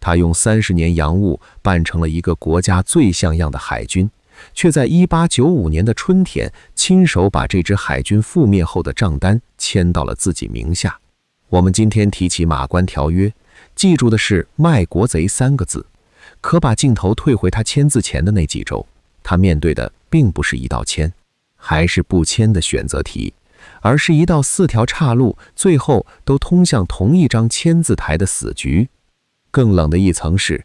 他用30年洋务办成了一个国家最像样的海军，却在1895年的春天亲手把这支海军覆灭后的账单签到了自己名下。我们今天提起马关条约，记住的是卖国贼3个字，可把镜头退回他签字前的那几周，他面对的并不是一道签还是不签的选择题，而是一道4条岔路，最后都通向同一张签字台的死局。更冷的一层是，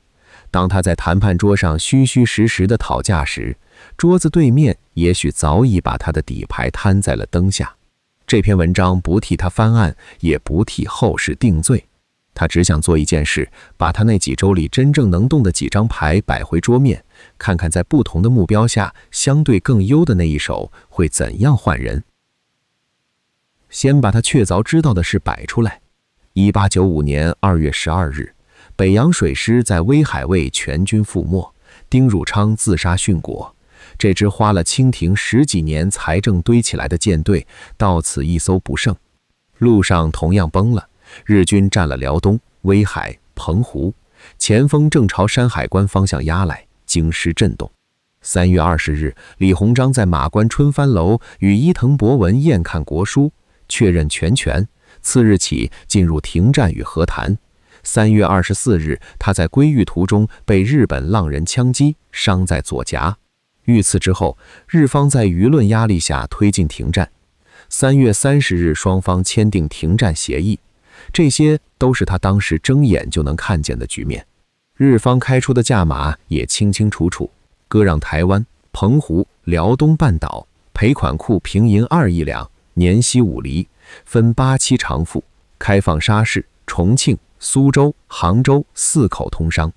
当他在谈判桌上虚虚实实的讨价时，桌子对面也许早已把他的底牌摊在了灯下。这篇文章不替他翻案，也不替后世定罪，他只想做一件事，把他那几周里真正能动的几张牌摆回桌面，看看在不同的目标下，相对更优的那一手会怎样换人。先把他确凿知道的事摆出来。1895年2月12日，北洋水师在威海卫全军覆没，丁汝昌自杀殉国。这支花了清廷10几年财政堆起来的舰队，到此一艘不剩。路上同样崩了，日军占了辽东、威海、澎湖，前锋正朝山海关方向压来，京师震动。3月20日，李鸿章在马关春帆楼与伊藤博文验看国书，确认全权，次日起进入停战与和谈。3月24日，他在归狱途中被日本浪人枪击，伤在左颊。遇刺之后，日方在舆论压力下推进停战。3月30日，双方签订停战协议。这些都是他当时睁眼就能看见的局面。日方开出的价码也清清楚楚，割让台湾、澎湖、辽东半岛，赔款库平银2亿两，年息5厘，分8期偿付，开放沙市、重庆、苏州、杭州4口通商。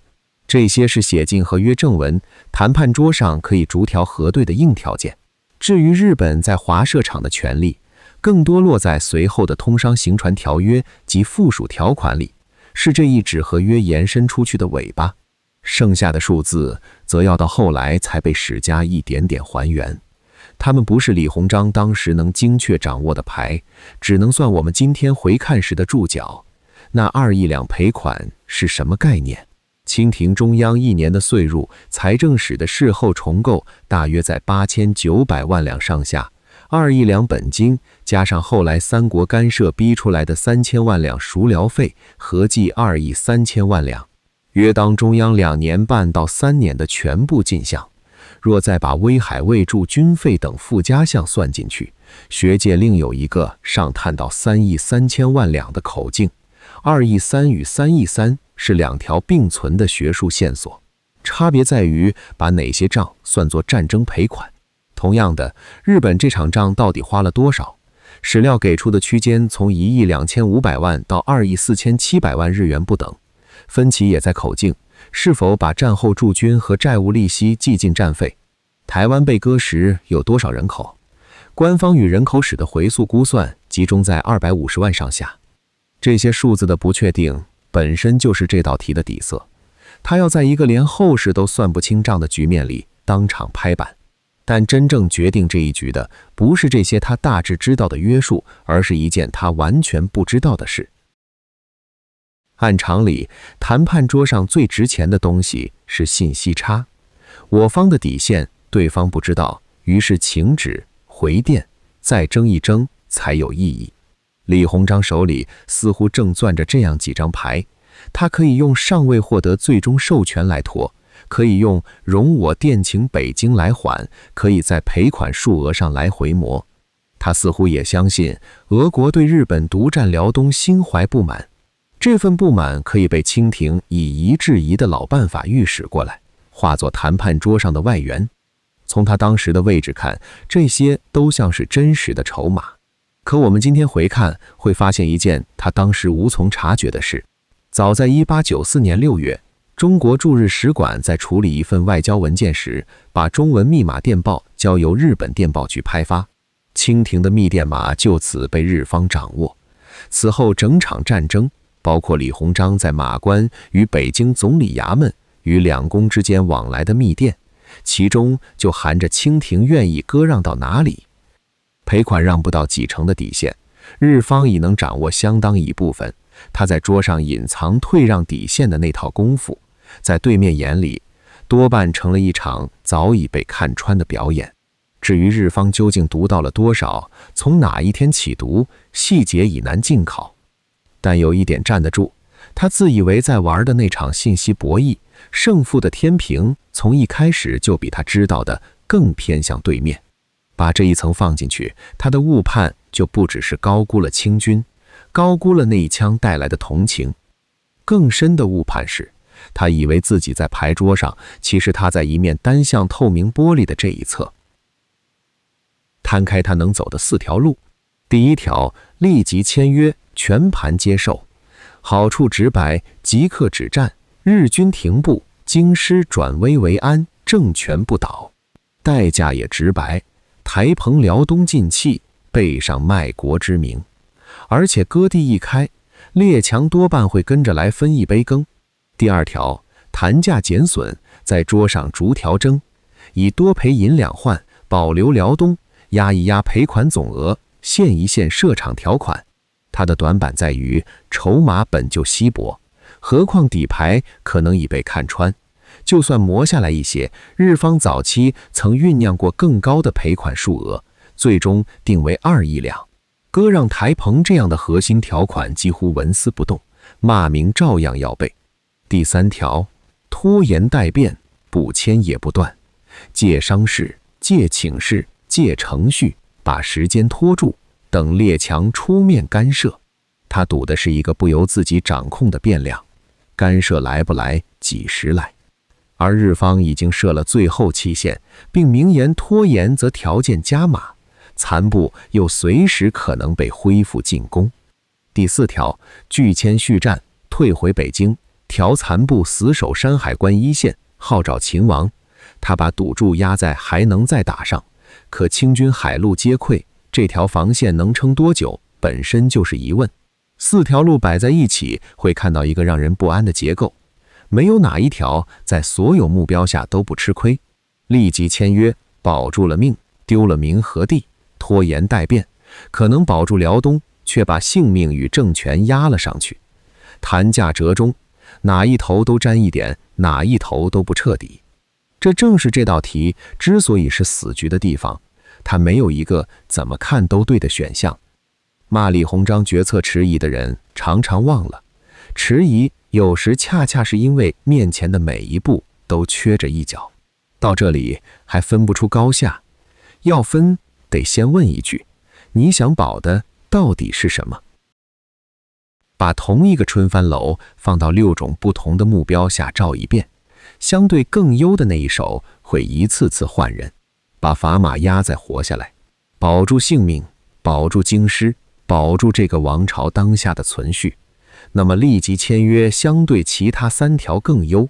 这些是写进合约正文，谈判桌上可以逐条核对的硬条件。至于日本在华设厂的权利，更多落在随后的通商行船条约及附属条款里，是这一纸合约延伸出去的尾巴。剩下的数字则要到后来才被史家一点点还原。他们不是李鸿章当时能精确掌握的牌，只能算我们今天回看时的注脚。那2亿两赔款是什么概念？清廷中央1年的岁入，财政使的事后重构大约在8900万两上下，2亿两本金，加上后来三国干涉逼出来的3000万两赎辽费，合计2亿3000万两，约当中央2年半到3年的全部进项。若再把威海卫驻军费等附加项算进去，学界另有一个上探到3亿3000万两的口径。2亿3与3亿3是2条并存的学术线索，差别在于把哪些账算作战争赔款。同样的，日本这场仗到底花了多少？史料给出的区间从1亿2500万到2亿4700万日元不等，分歧也在口径，是否把战后驻军和债务利息计进战费？台湾被割时有多少人口？官方与人口史的回溯估算集中在250万上下。这些数字的不确定本身就是这道题的底色，他要在一个连后世都算不清账的局面里当场拍板。但真正决定这一局的不是这些他大致知道的约束，而是一件他完全不知道的事。按常理，谈判桌上最值钱的东西是信息差，我方的底线对方不知道，于是请旨回电，再争一争才有意义。李鸿章手里似乎正攥着这样几张牌，他可以用尚未获得最终授权来拖，可以用容我电请北京来缓，可以在赔款数额上来回磨。他似乎也相信俄国对日本独占辽东心怀不满，这份不满可以被清廷以夷制夷的老办法御使过来，化作谈判桌上的外援。从他当时的位置看，这些都像是真实的筹码。可我们今天回看，会发现一件他当时无从察觉的事。早在1894年6月，中国驻日使馆在处理一份外交文件时，把中文密码电报交由日本电报局拍发，清廷的密电码就此被日方掌握。此后整场战争，包括李鸿章在马关与北京总理衙门与两宫之间往来的密电，其中就含着清廷愿意割让到哪里。赔款让不到几成的底线，日方已能掌握相当一部分，他在桌上隐藏退让底线的那套功夫，在对面眼里，多半成了一场早已被看穿的表演。至于日方究竟读到了多少，从哪一天起读，细节已难尽考。但有一点站得住，他自以为在玩的那场信息博弈，胜负的天平从一开始就比他知道的更偏向对面。把这一层放进去，他的误判就不只是高估了清军，高估了那一枪带来的同情。更深的误判是，他以为自己在牌桌上，其实他在一面单向透明玻璃的这一侧。摊开他能走的4条路，第一条，立即签约，全盘接受，好处直白，即刻止战，日军停步，京师转危为安，政权不倒。代价也直白，台澎辽东尽弃，背上卖国之名。而且割地一开，列强多半会跟着来分一杯羹。第二条，谈价减损，在桌上逐条争，以多赔银两换，保留辽东，压一压赔款总额，限一限设场条款。他的短板在于筹码本就稀薄，何况底牌可能已被看穿。就算磨下来一些，日方早期曾酝酿过更高的赔款数额，最终定为2亿两。割让台澎这样的核心条款几乎纹丝不动，骂名照样要背。第3条，拖延待变，不签也不断，借商事，借请示，借程序，把时间拖住，等列强出面干涉。他赌的是一个不由自己掌控的变量，干涉来不来，几时来。而日方已经设了最后期限，并明言拖延则条件加码，残部又随时可能被恢复进攻。第4条，拒签续战，退回北京，调残部死守山海关一线，号召秦王。他把赌注压在还能再打上，可清军海陆皆溃，这条防线能撑多久，本身就是疑问。4条路摆在一起，会看到一个让人不安的结构，没有哪一条在所有目标下都不吃亏。立即签约，保住了命，丢了名和地；拖延待变，可能保住辽东，却把性命与政权压了上去。谈价折中，哪一头都沾一点，哪一头都不彻底。这正是这道题之所以是死局的地方，它没有一个怎么看都对的选项。骂李鸿章决策迟疑的人常常忘了，迟疑有时恰恰是因为面前的每一步都缺着一角。到这里还分不出高下，要分得先问一句，你想保的到底是什么？把同一个春帆楼放到6种不同的目标下照一遍，相对更优的那一手会一次次换人，把砝码压在活下来，保住性命，保住京师，保住这个王朝当下的存续。那么立即签约相对其他3条更优，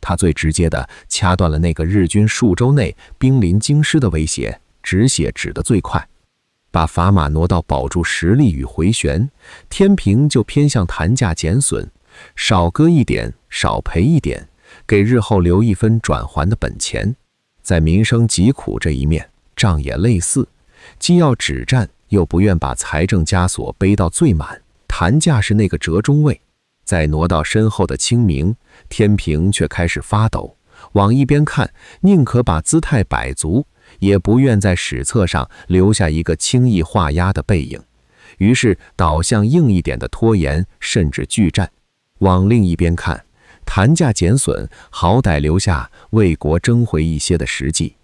他最直接的掐断了那个日军数周内兵临京师的威胁，止血止得最快。把砝码挪到保住实力与回旋，天平就偏向谈价减损，少割一点，少赔一点，给日后留一分转还的本钱。在民生疾苦这一面，仗也类似，既要止战，又不愿把财政枷锁背到最满，谈价是那个折中位。再挪到身后的清明，天平却开始发抖，往一边看，宁可把姿态摆足，也不愿在史册上留下一个轻易画押的背影，于是导向硬一点的拖延，甚至拒战。往另一边看，谈价减损，好歹留下为国争回一些的实际，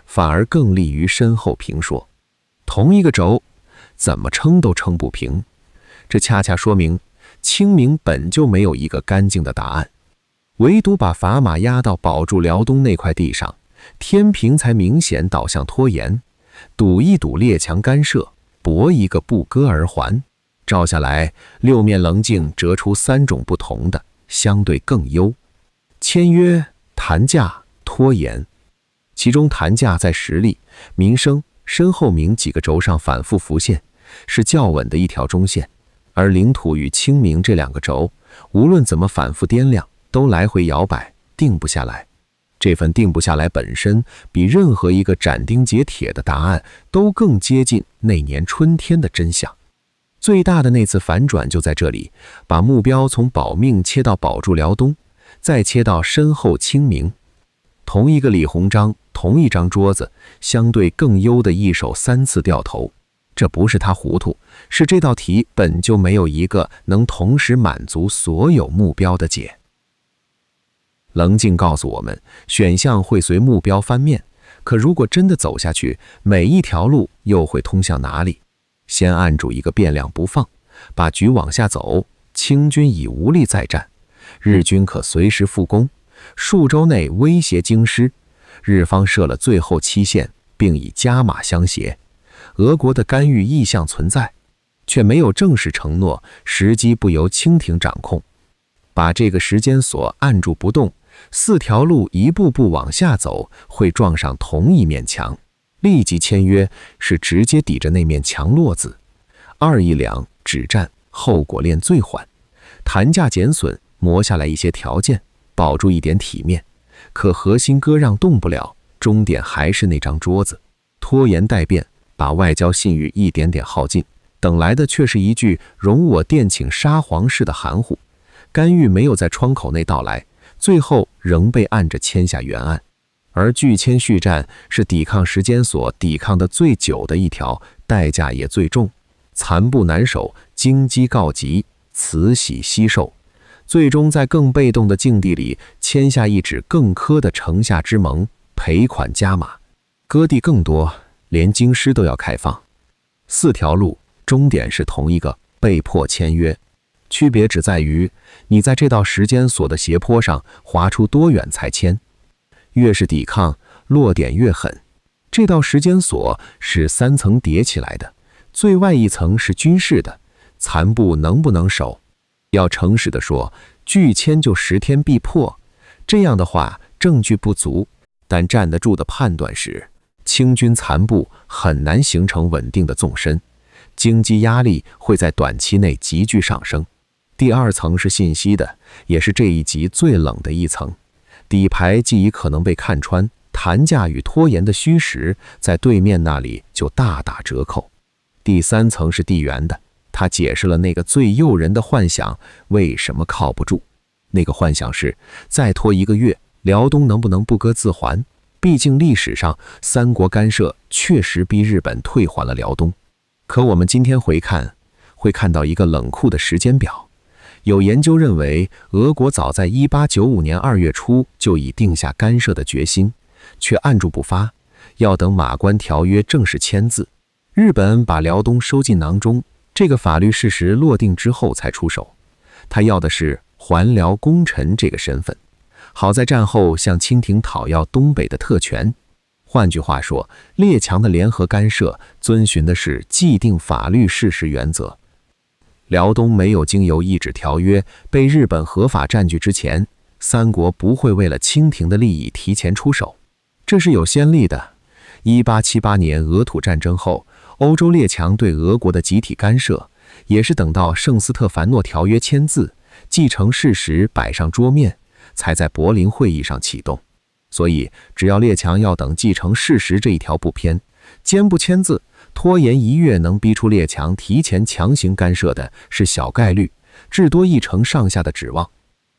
反而更利于身后评说。同一个轴，怎么撑都撑不平。这恰恰说明清明本就没有一个干净的答案，唯独把砝码压到保住辽东那块地上，天平才明显导向拖延，赌一赌列强干涉，搏一个不割而还。照下来，6面棱镜折出3种不同的，相对更优。签约、谈价、拖延，其中谈价在实力、民生、身后名几个轴上反复浮现，是较稳的一条中线。而领土与清明这2个轴，无论怎么反复掂量，都来回摇摆，定不下来。这份定不下来本身，比任何一个斩钉截铁的答案都更接近那年春天的真相。最大的那次反转就在这里，把目标从保命切到保住辽东，再切到身后清明。同一个李鸿章，同一张桌子，相对更优的一手3次掉头。这不是他糊涂，是这道题本就没有一个能同时满足所有目标的解。棱镜告诉我们，选项会随目标翻面，可如果真的走下去，每一条路又会通向哪里？先按住一个变量不放，把局往下走，清军已无力再战，日军可随时复攻，数周内威胁京师，日方设了最后期限，并以加码相胁。俄国的干预意向存在，却没有正式承诺时机不由清廷掌控。把这个时间锁按住不动，4条路一步步往下走，会撞上同一面墙。立即签约是直接抵着那面墙落字，2一两止战，后果链最缓，谈价减损，磨下来一些条件，保住一点体面，可核心割让动不了，终点还是那张桌子。拖延待变，把外交信誉一点点耗尽，等来的却是一句容我殿请沙皇式的含糊。干预没有在窗口内到来，最后仍被按着签下原案。而拒签续战是抵抗时间锁抵抗的最久的一条，代价也最重，残部难守，京畿告急，慈禧惜受，最终在更被动的境地里签下一纸更苛的城下之盟，赔款加码，割地更多，连京师都要开放。4条路终点是同一个，被迫签约，区别只在于你在这道时间锁的斜坡上划出多远才签。越是抵抗，落点越狠。这道时间锁是3层叠起来的，最外一层是军事的，残部能不能守？要诚实地说，拒签就10天必破。这样的话，证据不足，但站得住的判断是，清军残部很难形成稳定的纵深，经济压力会在短期内急剧上升。第2层是信息的，也是这一集最冷的一层。底牌既已可能被看穿，谈价与拖延的虚实在对面那里就大打折扣。第3层是地缘的，它解释了那个最诱人的幻想为什么靠不住。那个幻想是再拖1个月，辽东能不能不割自还？毕竟历史上3国干涉确实逼日本退还了辽东。可我们今天回看，会看到一个冷酷的时间表。有研究认为，俄国早在1895年2月初就已定下干涉的决心，却按住不发，要等马关条约正式签字，日本把辽东收进囊中，这个法律事实落定之后才出手。他要的是还辽功臣这个身份，好在战后向清廷讨要东北的特权。换句话说，列强的联合干涉遵循的是既定法律事实原则。辽东没有经由一纸条约被日本合法占据之前，3国不会为了清廷的利益提前出手，这是有先例的。1878年俄土战争后，欧洲列强对俄国的集体干涉，也是等到圣斯特凡诺条约签字，既成事实摆上桌面，才在柏林会议上启动。所以只要列强要等既成事实这一条不偏，坚不签字，拖延1月能逼出列强提前强行干涉的是小概率，至多1成上下的指望。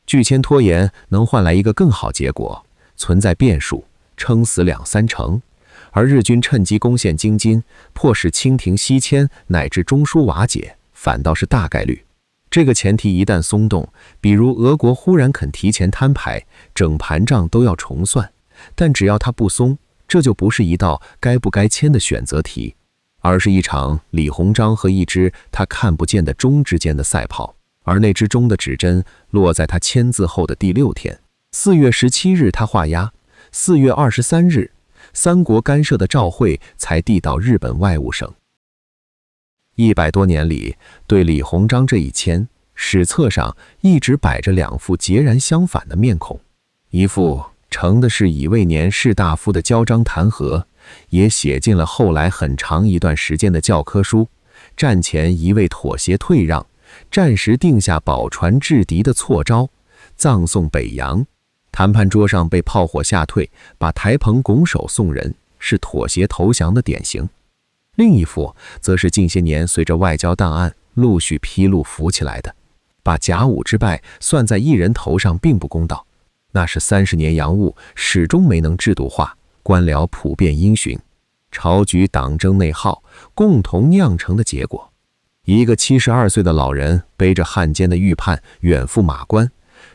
拒签拖延能换来一个更好结果，存在变数，撑死2、3成。而日军趁机攻陷京津，迫使清廷西迁乃至中枢瓦解，反倒是大概率。这个前提一旦松动，比如俄国忽然肯提前摊牌，整盘账都要重算。但只要它不松，这就不是一道该不该签的选择题，而是一场李鸿章和一支他看不见的钟之间的赛跑。而那支钟的指针落在他签字后的第6天，4月17日他画押，4月23日3国干涉的照会才递到日本外务省。100多年里，对李鸿章这一签，史册上一直摆着2副截然相反的面孔，一副呈的是乙未年士大夫的交章弹劾，也写进了后来很长一段时间的教科书。战前一味妥协退让，战时定下保船制敌的错招，葬送北洋，谈判桌上被炮火吓退，把台澎拱手送人，是妥协投降的典型。另一副则是近些年随着外交档案陆续披露浮起来的。把甲午之败算在一人头上并不公道，那是30年洋务始终没能制度化，官僚普遍因循，朝局党争内耗共同酿成的结果。一个72岁的老人背着汉奸的预判远赴马关，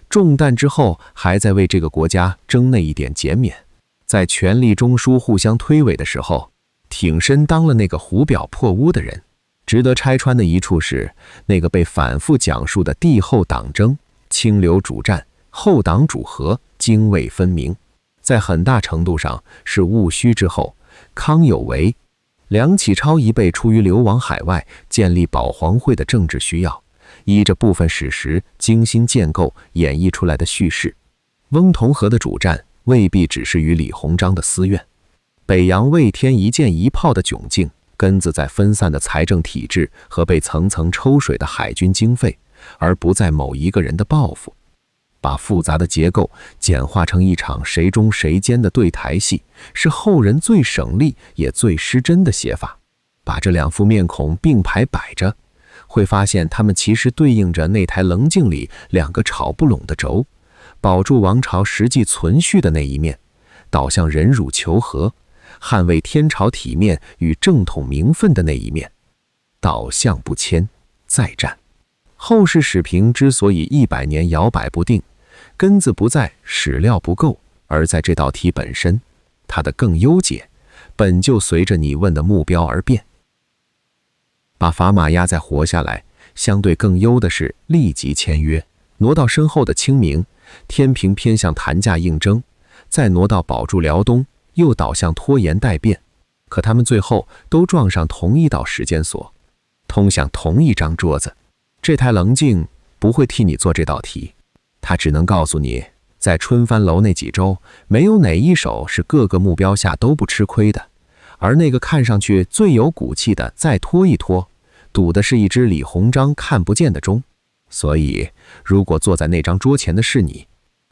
中弹之后还在为这个国家争那一点减免，在权力中枢互相推诿的时候，挺身当了那个胡表破屋的人。值得拆穿的一处是，那个被反复讲述的帝后党争、清流主战、后党主和泾渭分明，在很大程度上是戊戌之后，康有为、梁启超一辈出于流亡海外建立保皇会的政治需要，依着部分史实精心建构演绎出来的叙事。翁同龢的主战未必只是与李鸿章的私怨，北洋未添一箭一炮的窘境根子在分散的财政体制和被层层抽水的海军经费，而不在某一个人的抱负。把复杂的结构简化成一场谁忠谁奸的对台戏，是后人最省力也最失真的写法。把这两副面孔并排摆着，会发现他们其实对应着那台棱镜里两个吵不拢的轴，保住王朝实际存续的那一面，导向忍辱求和，捍卫天朝体面与正统名分的那一面，导向不迁，再战。后世史评之所以100年摇摆不定，根子不在史料不够，而在这道题本身，它的更优解本就随着你问的目标而变。把砝码压在活下来，相对更优的是立即签约，挪到身后的清明，天平偏向谈价应征，再挪到保住辽东，又导向拖延待变。可他们最后都撞上同一道时间锁，通向同一张桌子。这台棱镜不会替你做这道题，它只能告诉你，在春帆楼那几周，没有哪一手是各个目标下都不吃亏的，而那个看上去最有骨气的再拖一拖，赌的是一只李鸿章看不见的钟。所以如果坐在那张桌前的是你，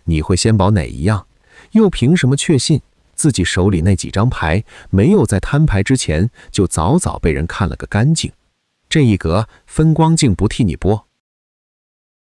你会先保哪一样？又凭什么确信自己手里那几张牌没有在摊牌之前就早早被人看了个干净？这一格分光镜不替你拨，